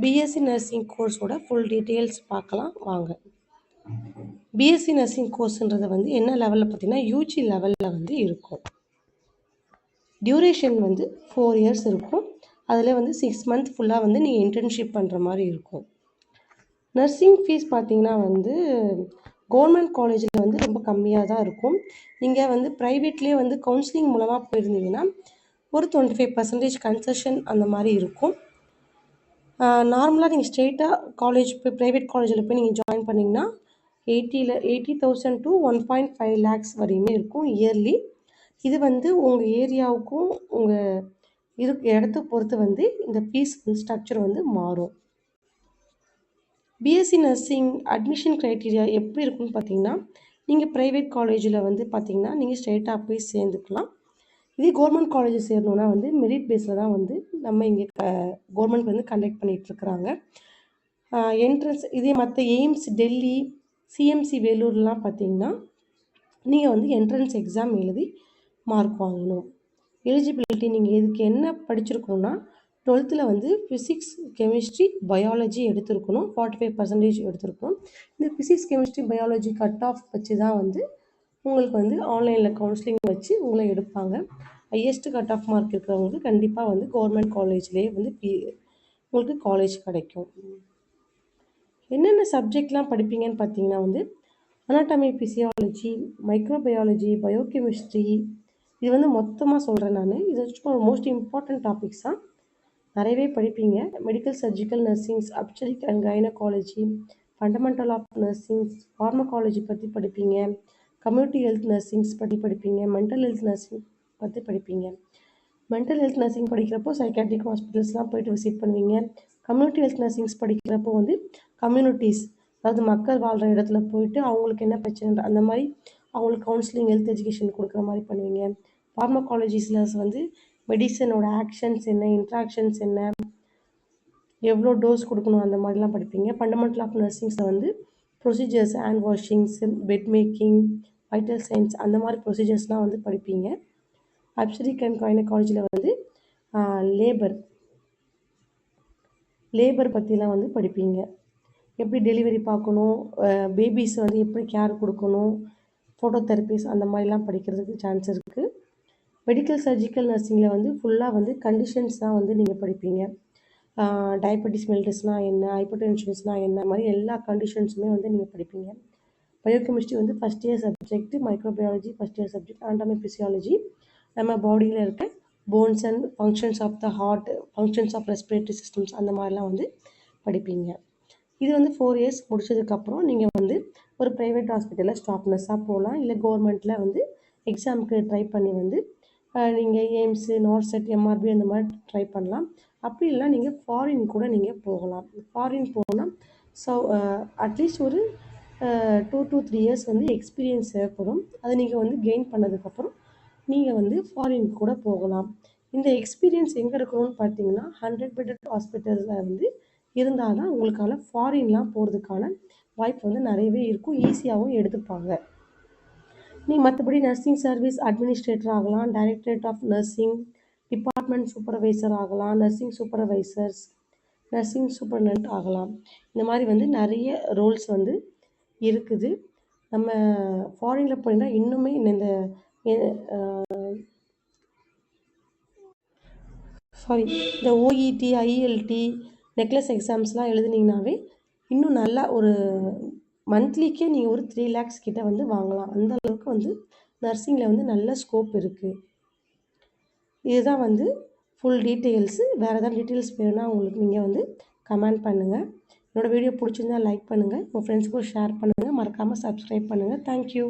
BSc nursing கோர்ஸோட full details பார்க்கலாம் வாங்க. BSc nursing கோர்ஸ்ன்றது வந்து என்ன லெவலில் பார்த்தீங்கன்னா யூஜி லெவலில் வந்து இருக்கும். டியூரேஷன் வந்து 4 இயர்ஸ் இருக்கும். அதில் வந்து 6 மந்த் ஃபுல்லாக வந்து நீங்கள் இன்டர்ன்ஷிப் பண்ணுற மாதிரி இருக்கும். நர்சிங் ஃபீஸ் பார்த்தீங்கன்னா வந்து கவர்மெண்ட் காலேஜில் வந்து ரொம்ப கம்மியாக தான் இருக்கும். நீங்கள் வந்து ப்ரைவேட்லேயே வந்து கவுன்சிலிங் மூலமாக போயிருந்தீங்கன்னா ஒரு 25% கன்செஷன் அந்த மாதிரி இருக்கும். நார்மலாக நீங்கள் ஸ்ட்ரெயிட்டாக காலேஜ் போய் ப்ரைவேட் காலேஜில் போய் நீங்கள் ஜாயின் பண்ணிங்கன்னா 80,000 to 1.5 lakhs வரையுமே இருக்கும் இயர்லி. இது வந்து உங்கள் ஏரியாவுக்கும் உங்கள் இடத்த பொறுத்து வந்து இந்த ஃபீஸ் வந்து ஸ்ட்ரக்சர் வந்து மாறும். பிஎஸ்சி நர்சிங் அட்மிஷன் க்ரைட்டீரியா எப்படி இருக்குன்னு பார்த்தீங்கன்னா, நீங்கள் ப்ரைவேட் காலேஜில் வந்து பார்த்தீங்கன்னா நீங்கள் ஸ்ட்ரெயிட்டாக போய் சேர்ந்துக்கலாம். இதே கவர்மெண்ட் காலேஜ் சேரணுன்னா வந்து மெரிட் பேஸில் தான் வந்து நம்ம இங்கே கவர்மெண்ட் வந்து கண்டக்ட் பண்ணிகிட்ருக்குறாங்க. என்ட்ரன்ஸ் இதே மற்ற எய்ம்ஸ் டெல்லி, சிஎம்சி வேலூர்லாம் பார்த்தீங்கன்னா நீங்கள் வந்து என்ட்ரன்ஸ் எக்ஸாம் எழுதி மார்க் வாங்கணும். எலிஜிபிலிட்டி நீங்கள் இதுக்கு என்ன படிச்சிருக்கணும்னா 12th வந்து ஃபிசிக்ஸ், கெமிஸ்ட்ரி, பயாலஜி எடுத்திருக்கணும். 45% எடுத்திருக்கணும். இந்த physics, chemistry, biology cut off வச்சு தான் வந்து உங்களுக்கு வந்து ஆன்லைனில் கவுன்சிலிங் வச்சு உங்களை எடுப்பாங்க. ஹையஸ்ட் கட் ஆஃப் மார்க் இருக்கிறவங்களுக்கு கண்டிப்பாக வந்து கவர்மெண்ட் காலேஜ்லேயே வந்து உங்களுக்கு காலேஜ் கிடைக்கும். என்னென்ன சப்ஜெக்ட்லாம் படிப்பீங்கன்னு பார்த்தீங்கன்னா வந்து அனாட்டமி, பிசியாலஜி, மைக்ரோபயாலஜி, பயோகெமிஸ்ட்ரி, இது வந்து மொத்தமாக சொல்கிறேன் நான். இது சும்மா மோஸ்ட் இம்பார்ட்டன்ட் டாபிக்ஸ் தான், நிறையவே படிப்பீங்க. Medical, surgical, nursings, obstetric and gynaecology, fundamental of nursings, pharmacology பற்றி படிப்பீங்க. கம்யூனிட்டி ஹெல்த் நர்சிங்ஸ் பற்றி படிப்பீங்க. மென்டல் ஹெல்த் நர்சிங் பற்றி படிப்பீங்க. மென்டல் ஹெல்த் நர்சிங் படிக்கிறப்போ சைக்காட்ரிக் ஹாஸ்பிட்டல்ஸ்லாம் போய்ட்டு விசிட் பண்ணுவீங்க. கம்யூனிட்டி ஹெல்த் நர்சிங்ஸ் படிக்கிறப்போ வந்து கம்யூனிட்டிஸ், அதாவது மக்கள் வாழ்கிற இடத்துல போயிட்டு அவங்களுக்கு என்ன பிரச்சனை அந்த மாதிரி அவங்களுக்கு கவுன்சிலிங், ஹெல்த் எஜுகேஷன் கொடுக்குற மாதிரி பண்ணுவீங்க. ஃபார்மகாலஜிஸில் வந்து மெடிசனோட ஆக்ஷன்ஸ் என்ன, இன்ட்ராக்ஷன்ஸ் என்ன, எவ்வளோ டோஸ் கொடுக்கணும் அந்த மாதிரிலாம் படிப்பீங்க. ஃபண்டமெண்டல் ஆஃப் நர்சிங்ஸில் வந்து procedures, hand washings, bed making, vital signs அந்த மாதிரி ப்ரொசீஜர்ஸ்லாம் வந்து படிப்பீங்க. அப்ஸ்டெரிக் அண்ட் கைனகாலஜியில் வந்து லேபர் பற்றிலாம் வந்து படிப்பீங்க. எப்படி டெலிவரி பார்க்கணும், பேபிஸ் வந்து எப்படி கேர் கொடுக்கணும், ஃபோட்டோ தெரப்பிஸ் அந்த மாதிரிலாம் படிக்கிறதுக்கு சான்ஸ் இருக்குது. மெடிக்கல், சர்ஜிக்கல் நர்சிங்கில் வந்து ஃபுல்லாக வந்து கண்டிஷன்ஸ் தான் வந்து நீங்கள் படிப்பீங்க. டயபெட்டிஸ் மெல்டஸ்னால் என்ன, ஹைப்பர் டென்ஷன்ஸ்னால் என்ன, மாதிரி எல்லா கண்டிஷன்ஸுமே வந்து நீங்கள் படிப்பீங்க. பயோகெமிஸ்ட்ரி வந்து first year subject, microbiology first year subject, anatomy, physiology நம்ம பாடியில் இருக்க bones and functions of the heart, functions of respiratory systems அந்த மாதிரிலாம் வந்து படிப்பீங்க. இது வந்து 4 இயர்ஸ் முடிச்சதுக்கப்புறம் நீங்கள் வந்து ஒரு ப்ரைவேட் ஹாஸ்பிட்டலில் ஸ்டாஃப் நர்ஸாக போகலாம். இல்லை கவர்மெண்ட்டில் வந்து எக்ஸாமுக்கு ட்ரை பண்ணி வந்து நீங்கள் எய்ம்ஸு, நார்செட், எம்ஆர்பி அந்த மாதிரி ட்ரை பண்ணலாம். அப்படி இல்லைனா நீங்கள் ஃபாரின் கூட நீங்கள் போகலாம். ஃபாரின் போனால் அட்லீஸ்ட் ஒரு 2 to 3 இயர்ஸ் வந்து எக்ஸ்பீரியன்ஸ் தேவைப்படும். அதை நீங்கள் வந்து கெயின் பண்ணதுக்கப்புறம் நீங்கள் வந்து ஃபாரின் கூட போகலாம். இந்த எக்ஸ்பீரியன்ஸ் எங்கே இருக்கணும்னு பார்த்தீங்கன்னா 100 பெட்டட் ஹாஸ்பிட்டல்ஸில் வந்து இருந்தால் தான் உங்களுக்கான ஃபாரின்லாம் போகிறதுக்கான வாய்ப்பு வந்து நிறையவே இருக்கும். ஈஸியாகவும் எடுத்துப்பாங்க. நீங்கள் மற்றபடி நர்சிங் சர்வீஸ் அட்மினிஸ்ட்ரேட்டர் ஆகலாம், directorate of nursing, department supervisor ஆகலாம், நர்சிங் சூப்பர்வைசர்ஸ், நர்சிங் சூப்பர்டென்ட் ஆகலாம். இந்த மாதிரி வந்து நிறைய ரோல்ஸ் வந்து இருக்குது. நம்ம ஃபாரினில் போனீங்கன்னா இன்னுமே இந்த ஓஇடி, ஐஎல்டி, நெக்லஸ் எக்ஸாம்ஸ்லாம் எழுதுனீங்கன்னாவே இன்னும் நல்லா ஒரு மந்த்லிக்கே நீங்கள் ஒரு 3 lakhs கிட்ட வந்து வாங்கலாம். அந்த அளவுக்கு வந்து நர்சிங்கில் வந்து நல்ல ஸ்கோப் இருக்குது. இதுதான் வந்து ஃபுல் டீட்டெயில்ஸு. வேறு ஏதாவது டீட்டெயில்ஸ் வேணும்னா உங்களுக்கு நீங்கள் வந்து கமெண்ட் பண்ணுங்கள். என்னோடய வீடியோ பிடிச்சிருந்தா லைக் பண்ணுங்கள், உங்கள் ஃப்ரெண்ட்ஸுக்கும் ஷேர் பண்ணுங்கள், மறக்காமல் சப்ஸ்கிரைப் பண்ணுங்கள். தேங்க்யூ.